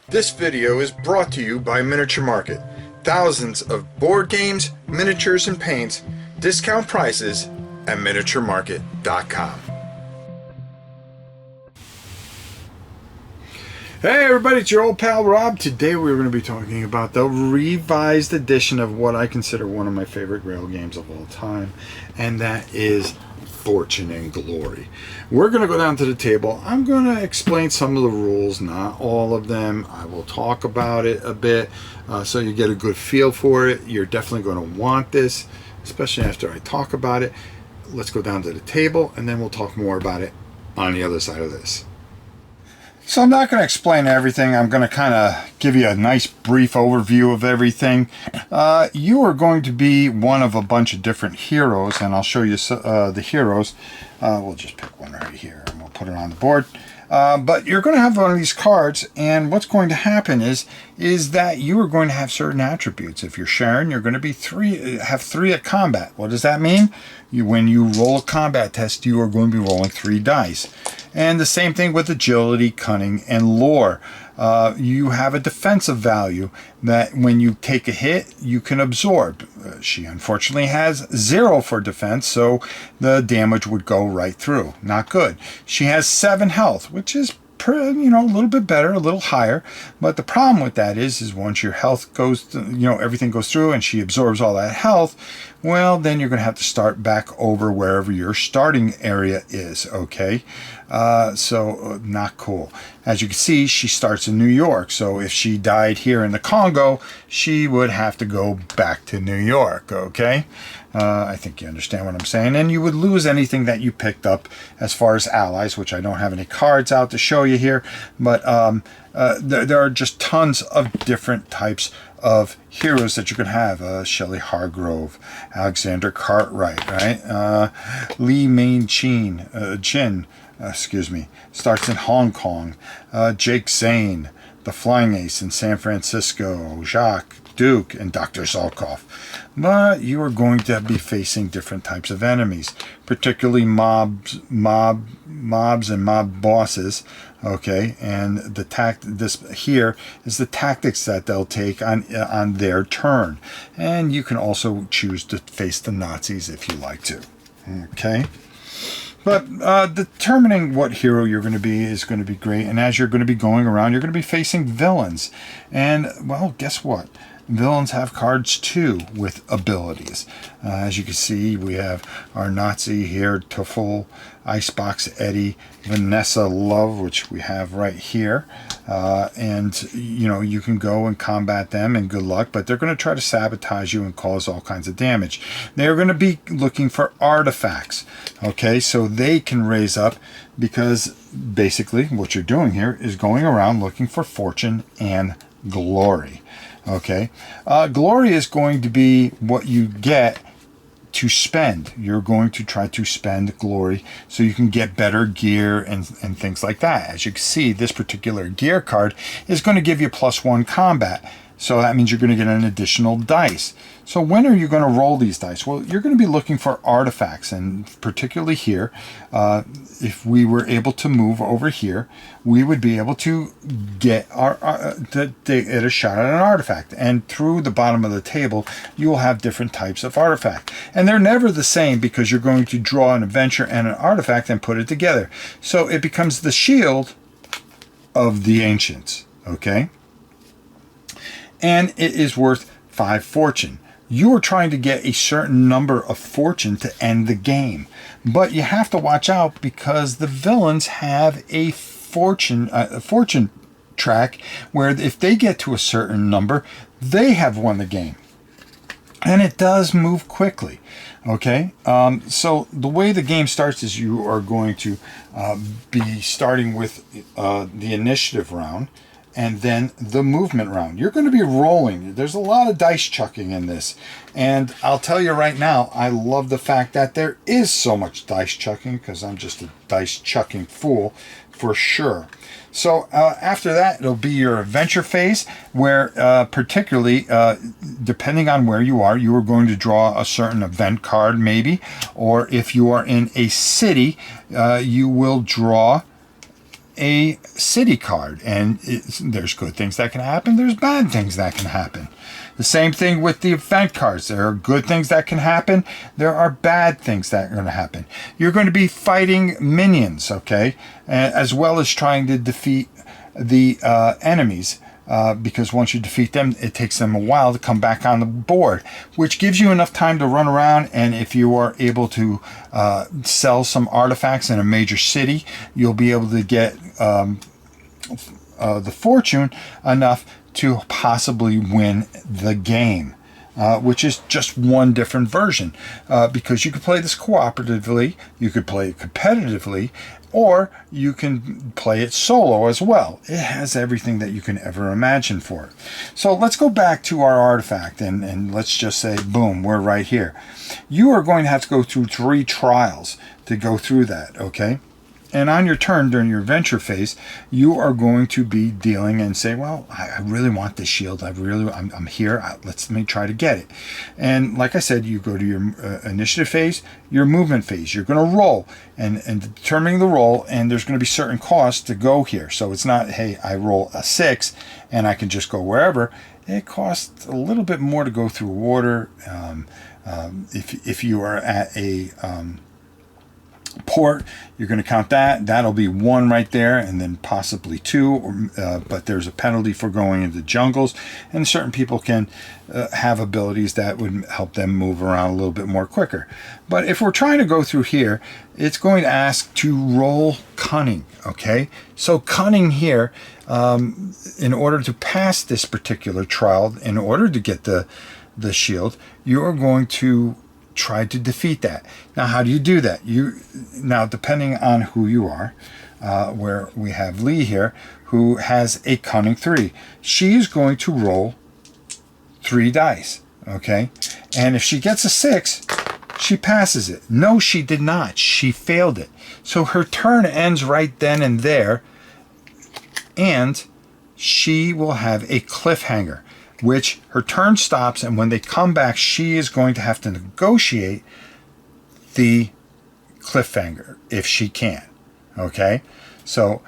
This video is brought to you by Miniature Market. Thousands of board games, miniatures, and paints, discount prices at miniaturemarket.com. Hey everybody, it's your old pal Rob. Today we're going to be talking about the revised edition of what I consider one of my favorite Grail games of all time, and that is Fortune and Glory. We're going to go down to the table. I'm going to explain some of the rules, not all of them. I will talk about it a bit so you get a good feel for it. You're definitely going to want this, especially after I talk about it. Let's go down to the table and then we'll talk more about it on the other side of this. So I'm not going to explain everything. I'm going to kind of give you a nice brief overview of everything. You are going to be one of a bunch of different heroes, and I'll show you the heroes. We'll just pick one right here, and we'll put it on the board. But you're going to have one of these cards, and what's going to happen is that you are going to have certain attributes. If you're Sharon, you're going to be have three at combat. What does that mean? When you roll a combat test, you are going to be rolling 3 dice. And the same thing with agility, cunning, and lore. You have a defensive value that when you take a hit, you can absorb. She unfortunately has 0 for defense, so the damage would go right through. Not good. She has 7 health, which is a little bit better, a little higher. But the problem with that is once your health goes, everything goes through and she absorbs all that health, well, then you're going to have to start back over wherever your starting area is, okay? So not cool. As you can see, she starts in New York. So if she died here in the Congo, she would have to go back to New York, okay? I think you understand what I'm saying. And you would lose anything that you picked up as far as allies, which I don't have any cards out to show you here. But there are just tons of different types of heroes that you can have. Shelley Hargrove, Alexander Cartwright, right? Lee Main Chin, starts in Hong Kong. Jake Zane, the Flying Ace in San Francisco. Jacques Duke, and Dr. Zolkov. But you are going to be facing different types of enemies, particularly mobs and mob bosses. Okay, and this here is the tactics that they'll take on their turn, and you can also choose to face the Nazis if you like to. Okay. But determining what hero you're going to be is going to be great. And as you're going to be going around, you're going to be facing villains. And, well, guess what? Villains have cards too with abilities. As you can see, we have our Nazi here, Tuffle, Icebox Eddie, Vanessa Love, which we have right here. And you can go and combat them and good luck, but they're going to try to sabotage you and cause all kinds of damage. They're going to be looking for artifacts, okay, so they can raise up, because basically what you're doing here is going around looking for fortune and glory. Okay, glory is going to be what you get to spend. You're going to try to spend glory so you can get better gear and things like that. As you can see, this particular gear card is going to give you +1 combat. So that means you're going to get an additional dice. So when are you going to roll these dice? Well, you're going to be looking for artifacts, and particularly here, if we were able to move over here, we would be able to get a shot at an artifact. And through the bottom of the table, you will have different types of artifact. And they're never the same, because you're going to draw an adventure and an artifact and put it together. So it becomes the shield of the ancients, okay? And it is worth 5 fortune. You are trying to get a certain number of fortune to end the game. But you have to watch out, because the villains have a fortune track where if they get to a certain number, they have won the game. And it does move quickly. Okay, so the way the game starts is you are going to be starting with the initiative round, and then the movement round. You're going to be rolling. There's a lot of dice chucking in this. And I'll tell you right now, I love the fact that there is so much dice chucking, because I'm just a dice chucking fool for sure. So after that, it'll be your adventure phase, where particularly, depending on where you are going to draw a certain event card maybe, or if you are in a city, you will draw a city card, and there's good things that can happen, there's bad things that can happen. The same thing with the event cards. There are good things that can happen, there are bad things that are going to happen. You're going to be fighting minions, okay, as well as trying to defeat the enemies. Because once you defeat them, it takes them a while to come back on the board, which gives you enough time to run around. And if you are able to sell some artifacts in a major city, you'll be able to get the fortune enough to possibly win the game. Which is just one different version, because you could play this cooperatively, you could play it competitively, or you can play it solo as well. It has everything that you can ever imagine for it. So let's go back to our artifact, and let's just say, boom, we're right here. You are going to have to go through 3 trials to go through that, okay? And on your turn during your adventure phase, you are going to be dealing and say, well, I really want this shield. I'm here. Let me try to get it. And like I said, you go to your initiative phase, your movement phase. You're going to roll and determining the roll, and there's going to be certain costs to go here. So it's not, hey, I roll a 6 and I can just go wherever. It costs a little bit more to go through water. If you are at a port, you're going to count that'll be 1 right there, and then possibly 2, but there's a penalty for going into jungles, and certain people can have abilities that would help them move around a little bit more quicker. But if we're trying to go through here, it's going to ask to roll cunning, okay? So cunning here, in order to pass this particular trial, in order to get the shield, you're going to try to defeat that. Now, how do you do that? Now, depending on who you are, where we have Lee here, who has a cunning 3. She is going to roll 3 dice, okay? And if she gets a 6, she passes it. No, she did not. She failed it. So her turn ends right then and there, and she will have a cliffhanger, which her turn stops, and when they come back, she is going to have to negotiate the cliffhanger if she can. Okay, so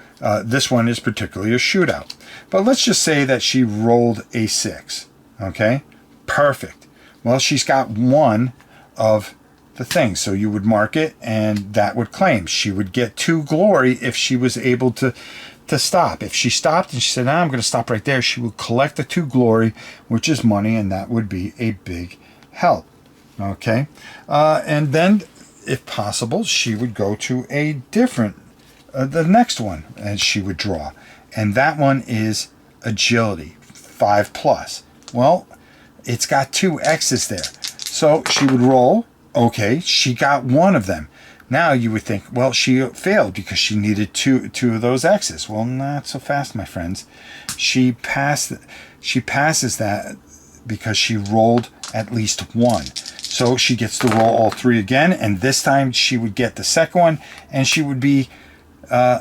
this one is particularly a shootout. But let's just say that she rolled a 6. Okay, perfect. Well, she's got 1 of the things, so you would mark it, and that would claim. She would get 2 glory if she was able to stop. If she stopped and she said, I'm going to stop right there, she would collect the 2 glory, which is money, and that would be a big help. Okay, and then, if possible, she would go to a different, the next one, and she would draw, and that one is agility, 5+. Well, it's got 2 X's there, so she would roll. Okay, she got 1 of them. Now you would think, well, she failed because she needed two of those X's. Well, not so fast, my friends. She passes that because she rolled at least 1. So she gets to roll all 3 again, and this time she would get the second one, and she would be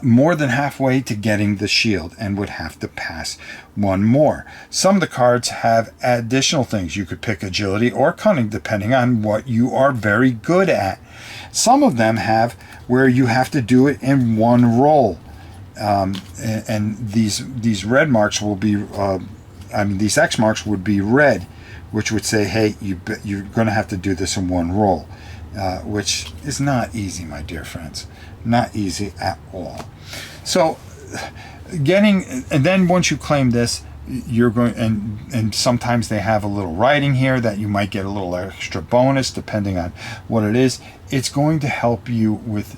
more than halfway to getting the shield and would have to pass 1 more. Some of the cards have additional things. You could pick agility or cunning depending on what you are very good at. Some of them have where you have to do it in 1 roll, and these red marks will be, these X marks would be red, which would say, hey, you're going to have to do this in 1 roll, which is not easy, my dear friends. Not easy at all. So and then once you claim this, you're going, and sometimes they have a little writing here that you might get a little extra bonus depending on what it is. It's going to help you with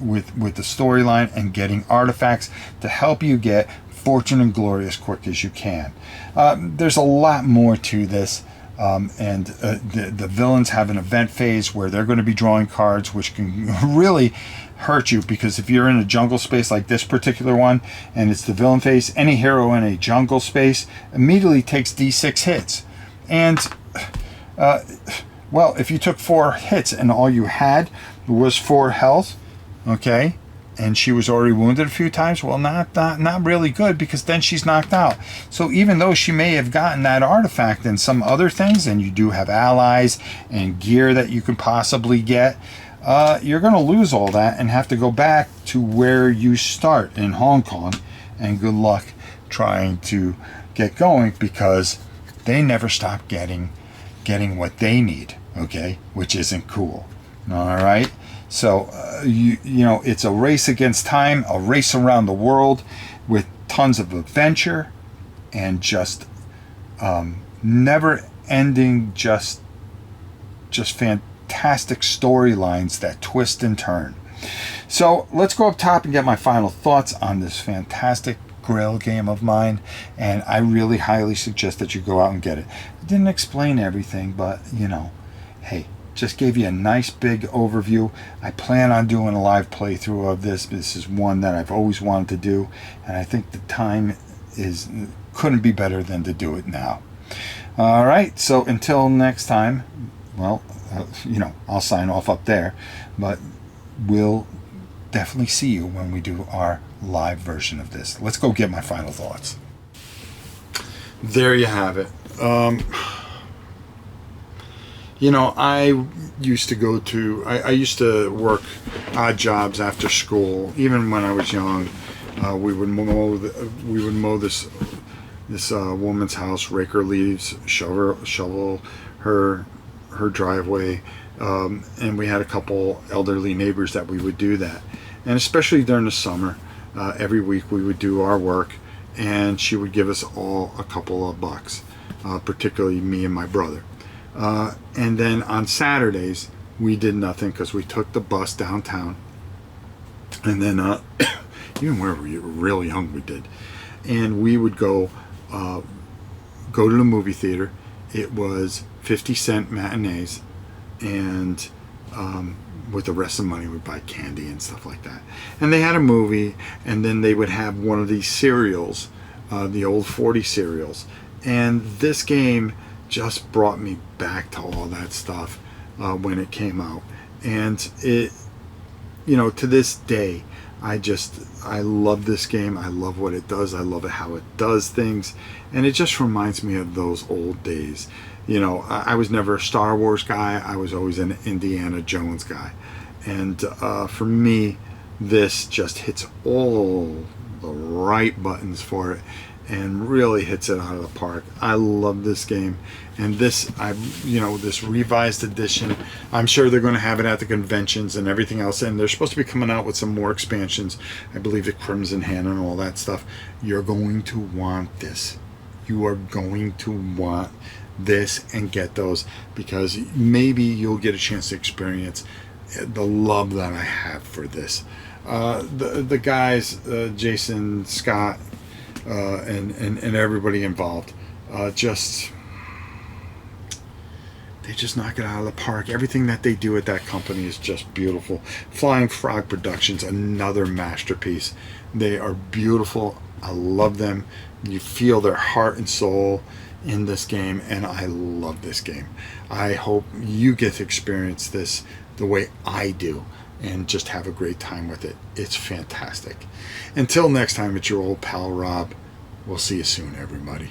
the storyline and getting artifacts to help you get fortune and glory as quick as you can. There's a lot more to this. The villains have an event phase where they're going to be drawing cards, which can really hurt you, because if you're in a jungle space like this particular one and it's the villain phase, any hero in a jungle space immediately takes D6 hits. And well, if you took 4 hits and all you had was 4 health, okay, and she was already wounded a few times, well, not really good, because then she's knocked out. So even though she may have gotten that artifact and some other things, and you do have allies and gear that you can possibly get, you're going to lose all that and have to go back to where you start in Hong Kong. And good luck trying to get going, because they never stop getting what they need, okay, which isn't cool. All right. So, you know, it's a race against time, a race around the world with tons of adventure and just never ending, just fantastic storylines that twist and turn. So let's go up top and get my final thoughts on this fantastic Grail game of mine, and I really highly suggest that you go out and get it. I didn't explain everything, but you know, hey, just gave you a nice big overview. I plan on doing a live playthrough of this. This is one that I've always wanted to do, and I think the time couldn't be better than to do it now. All right, so until next time, well, you know, I'll sign off up there, but we'll definitely see you when we do our live version of this. Let's go get my final thoughts. There you have it. You know, I used to work odd jobs after school. Even when I was young, we would mow this woman's house, rake her leaves, shovel her driveway, and we had a couple elderly neighbors that we would do that. And especially during the summer, every week we would do our work, and she would give us all a couple of bucks, particularly me and my brother. And then on Saturdays, we did nothing because we took the bus downtown. And then even when we were really young, we did. And we would go to the movie theater. It was 50-cent matinees, and with the rest of the money we'd buy candy and stuff like that. And they had a movie, and then they would have one of these cereals, the old 40 cereals. And this game just brought me back to all that stuff when it came out. And it, you know, to this day, I love this game. I love what it does. I love it how it does things. And it just reminds me of those old days. You know, I was never a Star Wars guy. I was always an Indiana Jones guy. And for me, this just hits all the right buttons for it and really hits it out of the park. I love this game. And this, this revised edition, I'm sure they're going to have it at the conventions and everything else. And they're supposed to be coming out with some more expansions. I believe the Crimson Hand and all that stuff. You're going to want this. You are going to want this and get those, because maybe you'll get a chance to experience the love that I have for this. The guys, Jason, Scott, and everybody involved, they just knock it out of the park. Everything that they do at that company is just beautiful. Flying Frog Productions, another masterpiece. They are beautiful. I love them. You feel their heart and soul in this game, and I love this game. I hope you get to experience this the way I do and just have a great time with it. It's fantastic. Until next time, it's your old pal Rob. We'll see you soon, everybody.